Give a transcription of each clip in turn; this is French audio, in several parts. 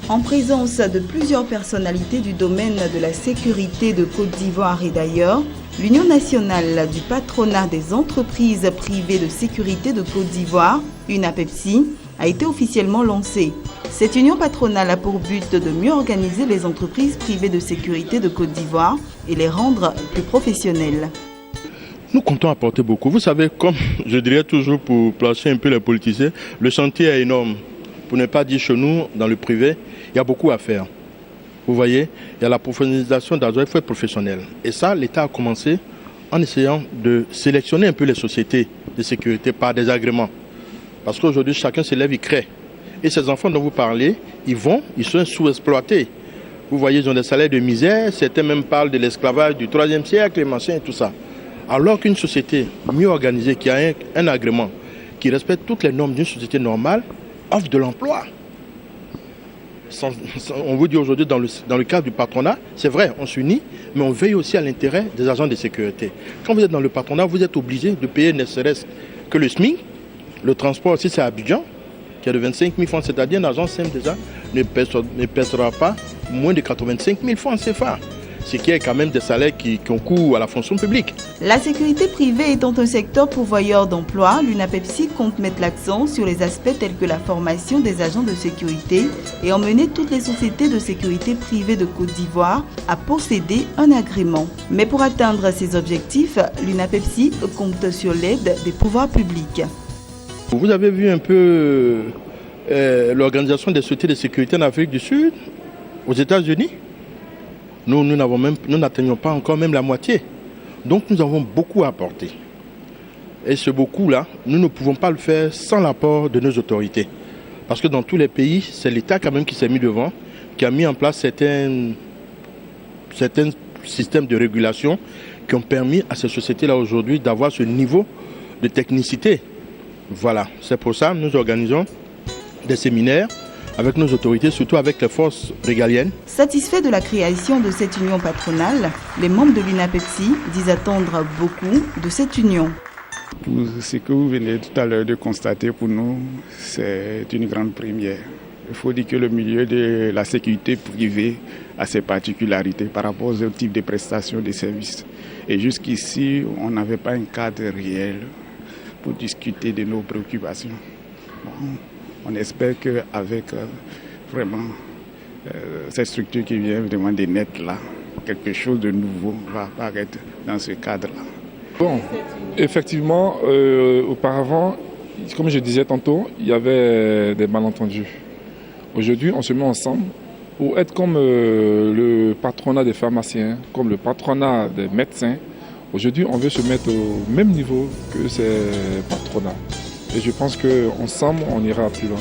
En présence de plusieurs personnalités du domaine de la sécurité de Côte d'Ivoire et d'ailleurs, l'Union nationale du patronat des entreprises privées de sécurité de Côte d'Ivoire, UNAPEPSI, a été officiellement lancée. Cette union patronale a pour but de mieux organiser les entreprises privées de sécurité de Côte d'Ivoire et les rendre plus professionnelles. Nous comptons apporter beaucoup. Vous savez, comme je dirais toujours pour placer un peu les politiciens, le chantier est énorme. Pour ne pas dire chez nous, dans le privé, il y a beaucoup à faire. Vous voyez, il y a la professionnalisation d'agents, il faut être professionnel. Et ça, l'État a commencé en essayant de sélectionner un peu les sociétés de sécurité par des agréments. Parce qu'aujourd'hui, chacun se lève, il crée. Et ces enfants dont vous parlez, ils sont sous-exploités. Vous voyez, ils ont des salaires de misère, certains même parlent de l'esclavage du 3e siècle, les machins et tout ça. Alors qu'une société mieux organisée, qui a un agrément, qui respecte toutes les normes d'une société normale, offre de l'emploi. On vous dit aujourd'hui dans le cadre du patronat, c'est vrai, on s'unit, mais on veille aussi à l'intérêt des agents de sécurité. Quand vous êtes dans le patronat, vous êtes obligé de payer ne serait-ce que le SMIC. Le transport aussi, c'est à Abidjan, qui est de 25 000 francs, c'est-à-dire un agent simple déjà ne pèsera pas moins de 85 000 francs CFA. Ce qui est quand même des salaires qui concourent à la fonction publique. La sécurité privée étant un secteur pourvoyeur d'emplois, l'UNAPEPSI compte mettre l'accent sur les aspects tels que la formation des agents de sécurité et emmener toutes les sociétés de sécurité privées de Côte d'Ivoire à posséder un agrément. Mais pour atteindre ces objectifs, l'UNAPEPSI compte sur l'aide des pouvoirs publics. Vous avez vu un peu l'organisation des sociétés de sécurité en Afrique du Sud, aux États-Unis. Nous n'atteignons pas encore même la moitié. Donc nous avons beaucoup à apporter. Et ce beaucoup-là, nous ne pouvons pas le faire sans l'apport de nos autorités. Parce que dans tous les pays, c'est l'État quand même qui s'est mis devant, qui a mis en place certains systèmes de régulation qui ont permis à ces sociétés-là aujourd'hui d'avoir ce niveau de technicité. Voilà, c'est pour ça que nous organisons des séminaires avec nos autorités, surtout avec les forces régaliennes. Satisfaits de la création de cette union patronale, les membres de l'UNAPEPSI disent attendre beaucoup de cette union. Pour ce que vous venez tout à l'heure de constater, pour nous, c'est une grande première. Il faut dire que le milieu de la sécurité privée a ses particularités par rapport aux autres types de prestations de services. Et jusqu'ici, on n'avait pas un cadre réel pour discuter de nos préoccupations. On espère qu'avec vraiment cette structure qui vient vraiment de naître là, quelque chose de nouveau va apparaître dans ce cadre-là. Bon, effectivement, auparavant, comme je disais tantôt, il y avait des malentendus. Aujourd'hui, on se met ensemble pour être comme le patronat des pharmaciens, comme le patronat des médecins. Aujourd'hui, on veut se mettre au même niveau que ces patronats. Et je pense qu'ensemble, on ira plus loin.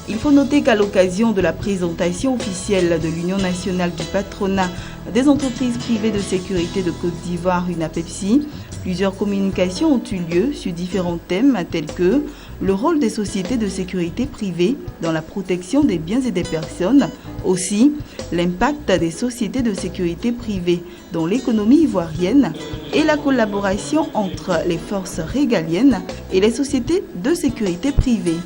Il faut noter qu'à l'occasion de la présentation officielle de l'Union nationale du patronat des entreprises privées de sécurité de Côte d'Ivoire, UNAPEPSI, plusieurs communications ont eu lieu sur différents thèmes tels que le rôle des sociétés de sécurité privées dans la protection des biens et des personnes, aussi l'impact des sociétés de sécurité privées dans l'économie ivoirienne et la collaboration entre les forces régaliennes et les sociétés de sécurité privées.